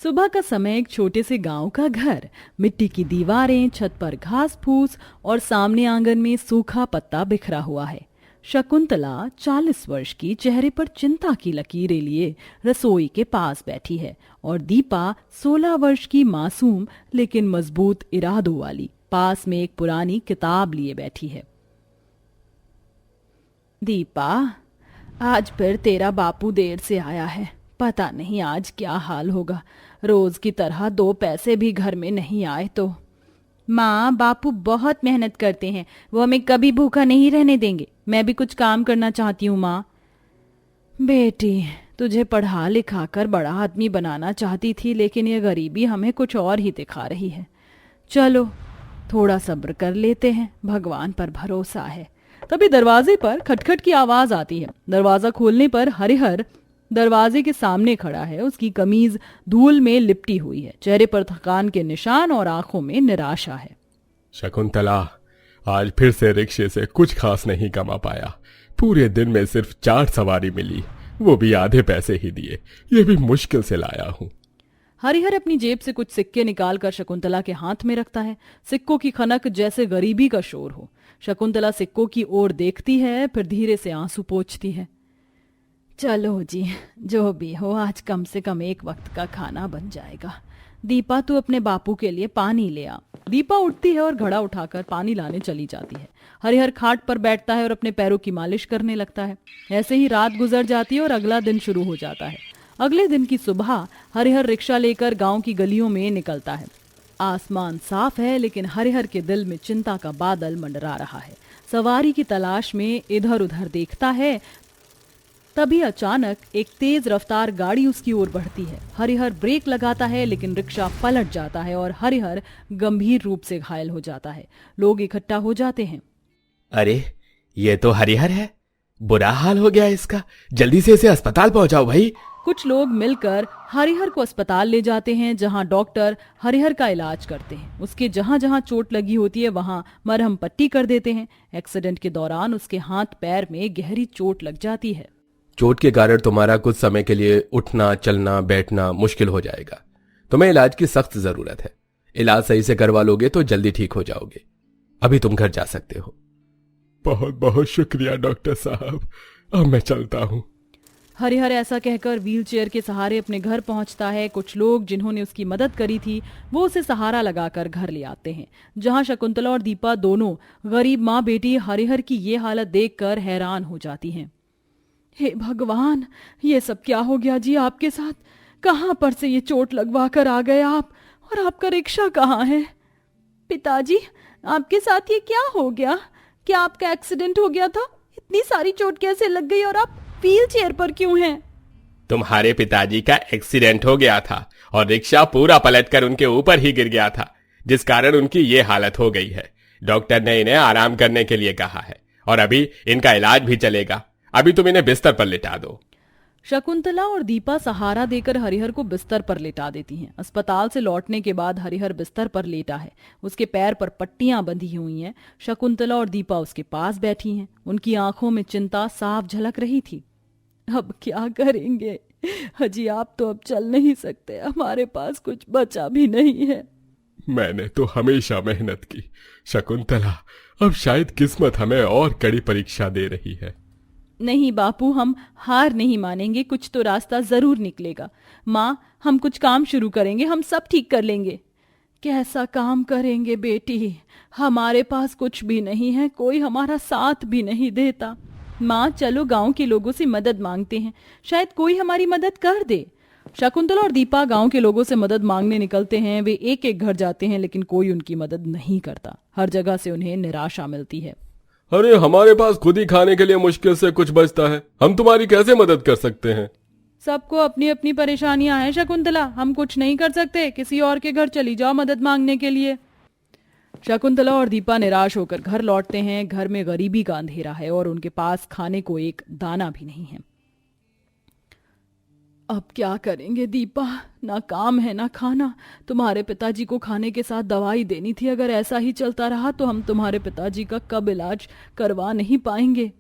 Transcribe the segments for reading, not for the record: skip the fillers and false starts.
सुबह का समय एक छोटे से गांव का घर, मिट्टी की दीवारें, छत पर घास फूस और सामने आंगन में सूखा पत्ता बिखरा हुआ है। शकुंतला 40 वर्ष की, चेहरे पर चिंता की लकीरें लिए रसोई के पास बैठी है और दीपा 16 वर्ष की, मासूम लेकिन मजबूत इरादों वाली, पास में एक पुरानी किताब लिए बैठी है। दीपा, आज फिर तेरा बापू देर से आया है। पता नहीं आज क्या हाल होगा। रोज की तरह 2 पैसे भी घर में नहीं आए तो। माँ, बापू बहुत मेहनत करते हैं, वो हमें कभी भूखा नहीं रहने देंगे। मैं भी कुछ काम करना चाहती हूँ माँ। बेटी, तुझे पढ़ा लिखा कर बड़ा आदमी बनाना चाहती थी, लेकिन ये गरीबी हमें कुछ और ही दिखा रही है। चलो थोड़ा सब्र कर लेते हैं, भगवान पर भरोसा है। तभी दरवाजे पर खटखट की आवाज आती है। दरवाजा खोलने पर हरिहर दरवाजे के सामने खड़ा है। उसकी कमीज धूल में लिपटी हुई है, चेहरे पर थकान के निशान और आंखों में निराशा है। शकुंतला, आज फिर से रिक्शे से कुछ खास नहीं कमा पाया। पूरे दिन में सिर्फ 4 सवारी मिली, वो भी आधे पैसे ही दिए। ये भी मुश्किल से लाया हूँ। हरिहर अपनी जेब से कुछ सिक्के निकालकर शकुंतला के हाथ में रखता है। सिक्कों की खनक जैसे गरीबी का शोर हो। शकुंतला सिक्कों की ओर देखती है, फिर धीरे से आंसू पोंछती है। चलो जी, जो भी हो, आज कम से कम एक वक्त का खाना बन जाएगा। दीपा, तू अपने बापू के लिए पानी ले आ। दीपा उठती है और घड़ा उठाकर पानी लाने चली जाती है। हरिहर खाट पर बैठता है और अपने पैरों की मालिश करने लगता है। ऐसे ही रात गुजर जाती है और अगला दिन शुरू हो जाता है। अगले दिन की सुबह हरिहर रिक्शा लेकर गांव की गलियों में निकलता है। आसमान साफ है, लेकिन हरिहर के दिल में चिंता का बादल मंडरा रहा है। सवारी की तलाश में इधर उधर देखता है। तभी अचानक एक तेज रफ्तार गाड़ी उसकी ओर बढ़ती है। हरिहर ब्रेक लगाता है, लेकिन रिक्शा पलट जाता है और हरिहर गंभीर रूप से घायल हो जाता है। लोग इकट्ठा हो जाते हैं। अरे, ये तो हरिहर है। बुरा हाल हो गया इसका। जल्दी से इसे अस्पताल पहुंचाओ भाई। कुछ लोग मिलकर हरिहर को अस्पताल ले जाते हैं, जहां डॉक्टर हरिहर का इलाज करते हैं। उसके जहां जहां चोट लगी होती है वहां मरहम पट्टी कर देते हैं। एक्सीडेंट के दौरान उसके हाथ पैर में गहरी चोट लग जाती है। चोट के कारण तुम्हारा कुछ समय के लिए उठना, चलना, बैठना मुश्किल हो जाएगा। तुम्हें इलाज की सख्त जरूरत है। इलाज सही से करवा लोगे तो जल्दी ठीक हो जाओगे। अभी तुम घर जा सकते हो। बहुत बहुत शुक्रिया डॉक्टर साहब, अब मैं चलता हूँ। हरिहर ऐसा कहकर व्हीलचेयर के सहारे अपने घर पहुंचता है। कुछ लोग जिन्होंने उसकी मदद करी थी वो उसे सहारा लगाकर घर ले आते हैं, जहां शकुंतला और दीपा दोनों गरीब माँ बेटी हरिहर की ये हालत देखकर हैरान हो जाती हैं। हे भगवान, ये सब क्या हो गया जी आपके साथ? कहां पर से ये चोट लगवा कर आ गए आप? और आपका रिक्शा कहाँ है? पिताजी, आपके साथ ये क्या हो गया? क्या आपका एक्सीडेंट हो गया था? इतनी सारी चोट कैसे लग गई और आप व्हील चेयर पर क्यों हैं? तुम्हारे पिताजी का एक्सीडेंट हो गया था और रिक्शा पूरा पलटकर उनके ऊपर ही गिर गया था, जिस कारण उनकी ये हालत हो गई है। डॉक्टर ने इन्हें आराम करने के लिए कहा है और अभी इनका इलाज भी चलेगा। अभी तुम इन्हें बिस्तर पर लिटा दो। शकुंतला और दीपा सहारा देकर हरिहर को बिस्तर पर लेटा देती हैं। अस्पताल से लौटने के बाद हरिहर बिस्तर पर लेटा है। उसके पैर पर पट्टियां बंधी हुई हैं। शकुंतला और दीपा उसके पास बैठी हैं। उनकी आंखों में चिंता साफ झलक रही थी। अब क्या करेंगे? हजी आप तो अब चल नहीं सकते, हमारे पास कुछ बचा भी नहीं है। मैंने तो हमेशा मेहनत की शकुंतला, अब शायद किस्मत हमें और कड़ी परीक्षा दे रही है। नहीं बापू, हम हार नहीं मानेंगे, कुछ तो रास्ता जरूर निकलेगा। माँ, हम कुछ काम शुरू करेंगे, हम सब ठीक कर लेंगे। कैसा काम करेंगे बेटी? हमारे पास कुछ भी नहीं है, कोई हमारा साथ भी नहीं देता। माँ, चलो गांव के लोगों से मदद मांगते हैं, शायद कोई हमारी मदद कर दे। शकुंतला और दीपा गांव के लोगों से मदद मांगने निकलते हैं। वे एक एक घर जाते हैं, लेकिन कोई उनकी मदद नहीं करता। हर जगह से उन्हें निराशा मिलती है। अरे, हमारे पास खुद ही खाने के लिए मुश्किल से कुछ बचता है, हम तुम्हारी कैसे मदद कर सकते हैं? सबको अपनी अपनी परेशानियां हैं शकुंतला, हम कुछ नहीं कर सकते। किसी और के घर चली जाओ मदद मांगने के लिए। शकुंतला और दीपा निराश होकर घर लौटते हैं। घर में गरीबी का अंधेरा है और उनके पास खाने को एक दाना भी नहीं है। अब क्या करेंगे दीपा? ना काम है ना खाना। तुम्हारे पिताजी को खाने के साथ दवाई देनी थी। अगर ऐसा ही चलता रहा तो हम तुम्हारे पिताजी का कब इलाज करवा नहीं पाएंगे।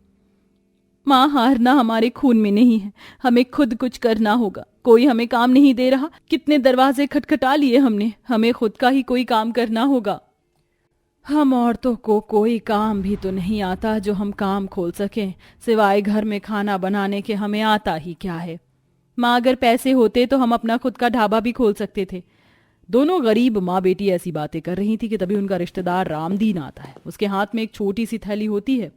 माँ, हारना हमारे खून में नहीं है, हमें खुद कुछ करना होगा। कोई हमें काम नहीं दे रहा, कितने दरवाजे खटखटा लिए हमने, हमें खुद का ही कोई काम करना होगा। हम औरतों को कोई काम भी तो नहीं आता जो हम काम खोल सकें, सिवाय घर में खाना बनाने के हमें आता ही क्या है। माँ, अगर पैसे होते तो हम अपना खुद का ढाबा भी खोल सकते थे। दोनों गरीब माँ बेटी ऐसी बातें कर रही थी कि तभी उनका रिश्तेदार रामदीन आता है। उसके हाथ में एक छोटी सी थैली होती है।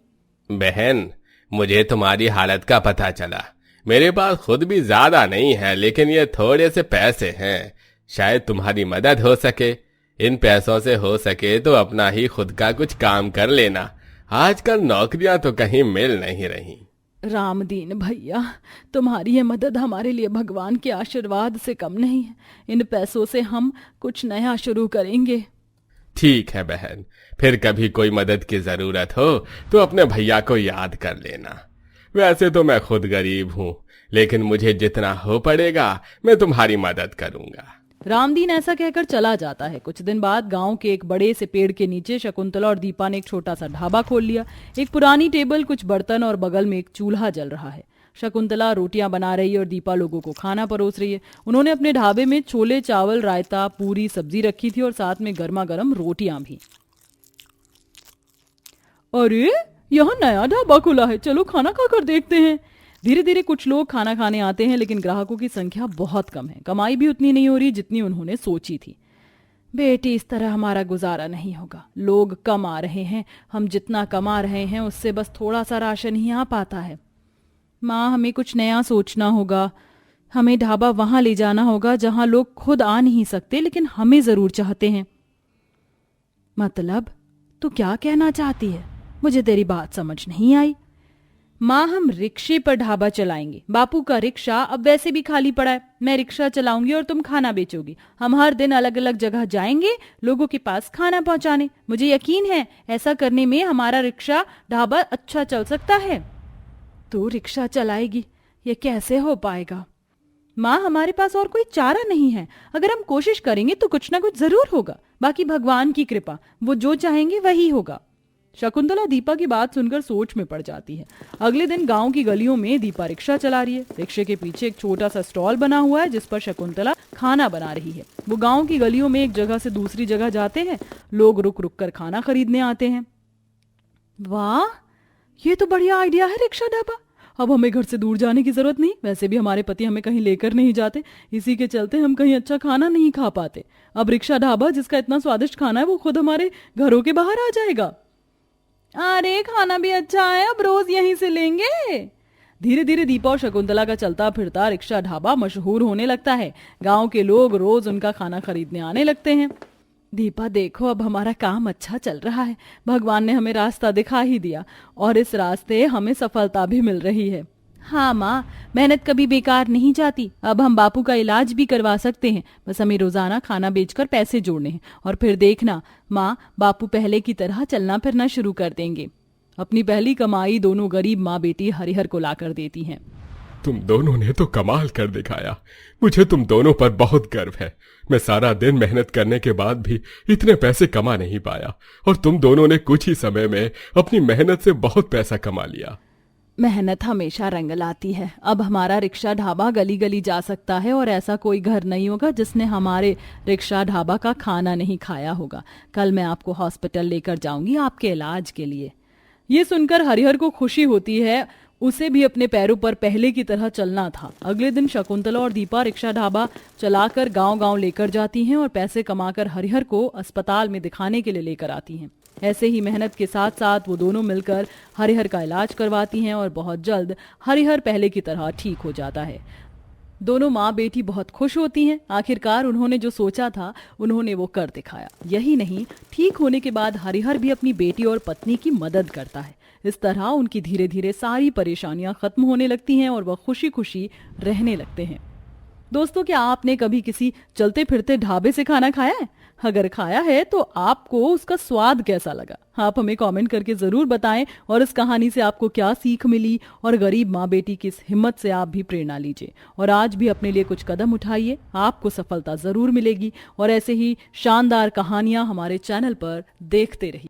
बहन, मुझे तुम्हारी हालत का पता चला। मेरे पास खुद भी ज्यादा नहीं है, लेकिन ये थोड़े से पैसे हैं, शायद तुम्हारी मदद हो सके। इन पैसों से हो सके तो अपना ही खुद का कुछ काम कर लेना। आजकल नौकरियां तो कहीं मिल नहीं रही। रामदीन भैया, तुम्हारी ये मदद हमारे लिए भगवान के आशीर्वाद से कम नहीं है। इन पैसों से हम कुछ नया शुरू करेंगे। ठीक है बहन, फिर कभी कोई मदद की जरूरत हो तो अपने भैया को याद कर लेना। वैसे तो मैं खुद गरीब हूँ, लेकिन मुझे जितना हो पड़ेगा मैं तुम्हारी मदद करूंगा। रामदीन ऐसा कहकर चला जाता है। कुछ दिन बाद गांव के एक बड़े से पेड़ के नीचे शकुंतला और दीपा ने एक छोटा सा ढाबा खोल लिया। एक पुरानी टेबल, कुछ बर्तन और बगल में एक चूल्हा जल रहा है। शकुंतला रोटियां बना रही है और दीपा लोगों को खाना परोस रही है। उन्होंने अपने ढाबे में छोले, चावल, रायता, पूरी, सब्जी रखी थी और साथ में गर्मा गर्म रोटियां भी। अरे, यहाँ नया ढाबा खुला है, चलो खाना खाकर देखते हैं। धीरे धीरे कुछ लोग खाना खाने आते हैं, लेकिन ग्राहकों की संख्या बहुत कम है। कमाई भी उतनी नहीं हो रही जितनी उन्होंने सोची थी। बेटी, इस तरह हमारा गुजारा नहीं होगा। लोग कम आ रहे हैं, हम जितना कमा रहे हैं उससे बस थोड़ा सा राशन ही आ पाता है। माँ, हमें कुछ नया सोचना होगा। हमें ढाबा वहां ले जाना होगा जहां लोग खुद आ नहीं सकते लेकिन हमें जरूर चाहते हैं। मतलब, तू क्या कहना चाहती है? मुझे तेरी बात समझ नहीं आई। माँ, हम रिक्शे पर ढाबा चलाएंगे। बापू का रिक्शा अब वैसे भी खाली पड़ा है। मैं रिक्शा चलाऊंगी और तुम खाना बेचोगी। हम हर दिन अलग अलग जगह जाएंगे लोगों के पास खाना पहुंचाने। मुझे यकीन है ऐसा करने में हमारा रिक्शा ढाबा अच्छा चल सकता है। तू रिक्शा चलाएगी? ये कैसे हो पाएगा? माँ, हमारे पास और कोई चारा नहीं है। अगर हम कोशिश करेंगे तो कुछ ना कुछ जरूर होगा। बाकी भगवान की कृपा, वो जो चाहेंगे वही होगा। शकुंतला दीपा की बात सुनकर सोच में पड़ जाती है। अगले दिन गांव की गलियों में दीपा रिक्शा चला रही है। रिक्शे के पीछे एक छोटा सा स्टॉल बना हुआ है जिस पर शकुंतला खाना बना रही है। वो गांव की गलियों में एक जगह से दूसरी जगह जाते हैं। लोग रुक रुक कर खाना खरीदने आते हैं। वाह, ये तो बढ़िया आइडिया है रिक्शा ढाबा। अब हमें घर से दूर जाने की जरूरत नहीं। वैसे भी हमारे पति हमें कहीं लेकर नहीं जाते, इसी के चलते हम कहीं अच्छा खाना नहीं खा पाते। अब रिक्शा ढाबा, जिसका इतना स्वादिष्ट खाना है, वो खुद हमारे घरों के बाहर आ जाएगा। अरे, खाना भी अच्छा है, अब रोज यहीं से लेंगे। धीरे धीरे दीपा और शकुंतला का चलता फिरता रिक्शा ढाबा मशहूर होने लगता है। गांव के लोग रोज उनका खाना खरीदने आने लगते हैं। दीपा, देखो, अब हमारा काम अच्छा चल रहा है। भगवान ने हमें रास्ता दिखा ही दिया और इस रास्ते हमें सफलता भी मिल रही है। हाँ माँ, मेहनत कभी बेकार नहीं जाती। अब हम बापू का इलाज भी करवा सकते हैं। बस हमें रोजाना खाना बेचकर पैसे जोड़ने हैं और फिर देखना माँ, बापू पहले की तरह चलना फिरना शुरू कर देंगे। अपनी पहली कमाई दोनों गरीब माँ बेटी हरिहर को लाकर देती हैं। तुम दोनों ने तो कमाल कर दिखाया। मुझे तुम दोनों पर बहुत गर्व है। मैं सारा दिन मेहनत करने के बाद भी इतने पैसे कमा नहीं पाया, और तुम दोनों ने कुछ ही समय में अपनी मेहनत से बहुत पैसा कमा लिया। मेहनत हमेशा रंग लाती है। अब हमारा रिक्शा ढाबा गली गली जा सकता है और ऐसा कोई घर नहीं होगा जिसने हमारे रिक्शा ढाबा का खाना नहीं खाया होगा। कल मैं आपको हॉस्पिटल लेकर जाऊंगी आपके इलाज के लिए। ये सुनकर हरिहर को खुशी होती है। उसे भी अपने पैरों पर पहले की तरह चलना था। अगले दिन शकुंतला और दीपा रिक्शा ढाबा चलाकर गांव-गांव लेकर जाती हैं और पैसे कमाकर हरिहर को अस्पताल में दिखाने के लिए लेकर आती हैं। ऐसे ही मेहनत के साथ साथ वो दोनों मिलकर हरिहर का इलाज करवाती हैं और बहुत जल्द हरिहर पहले की तरह ठीक हो जाता है। दोनों माँ बेटी बहुत खुश होती हैं। आखिरकार उन्होंने जो सोचा था उन्होंने वो कर दिखाया। यही नहीं, ठीक होने के बाद हरिहर भी अपनी बेटी और पत्नी की मदद करता है। इस तरह उनकी धीरे धीरे सारी परेशानियां खत्म होने लगती हैं और वह खुशी खुशी रहने लगते हैं। दोस्तों, क्या आपने कभी किसी चलते फिरते ढाबे से खाना खाया है? अगर खाया है तो आपको उसका स्वाद कैसा लगा? आप हमें कमेंट करके जरूर बताएं और इस कहानी से आपको क्या सीख मिली और गरीब माँ बेटी की इस हिम्मत से आप भी प्रेरणा लीजिए और आज भी अपने लिए कुछ कदम उठाइए। आपको सफलता जरूर मिलेगी और ऐसे ही शानदार कहानियां हमारे चैनल पर देखते रहिए।